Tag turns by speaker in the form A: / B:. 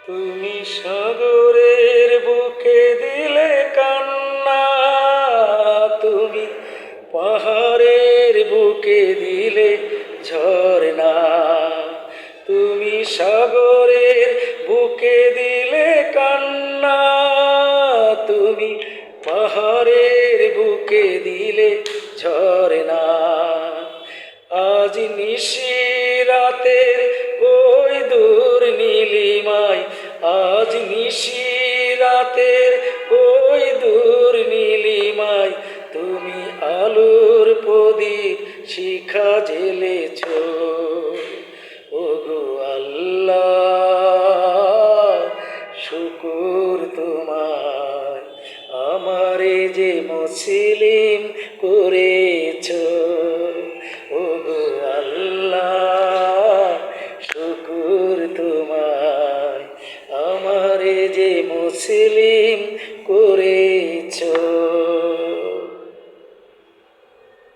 A: তুমি সাগরের বুকে দিলে কান্না, তুমি পাহাড়ের বুকে দিলে ঝরনা। তুমি সাগরের বুকে দিলে কান্না, তুমি পাহাড়ের বুকে দিলে ঝরনা। আজ নিশি রাতের ওই দূর নীলিমায়, আজ নিশি রাতের ওই দূর নীলিমায় তুমি আলোর প্রদীপ শিখা জ্বেলেছ। ওগো আল্লাহ, শুকুর তোমার, আমারে যে মুসলিম করেছ। ওগো আল্লাহ, শুকুর তোমার, আমারে যে মুসলিম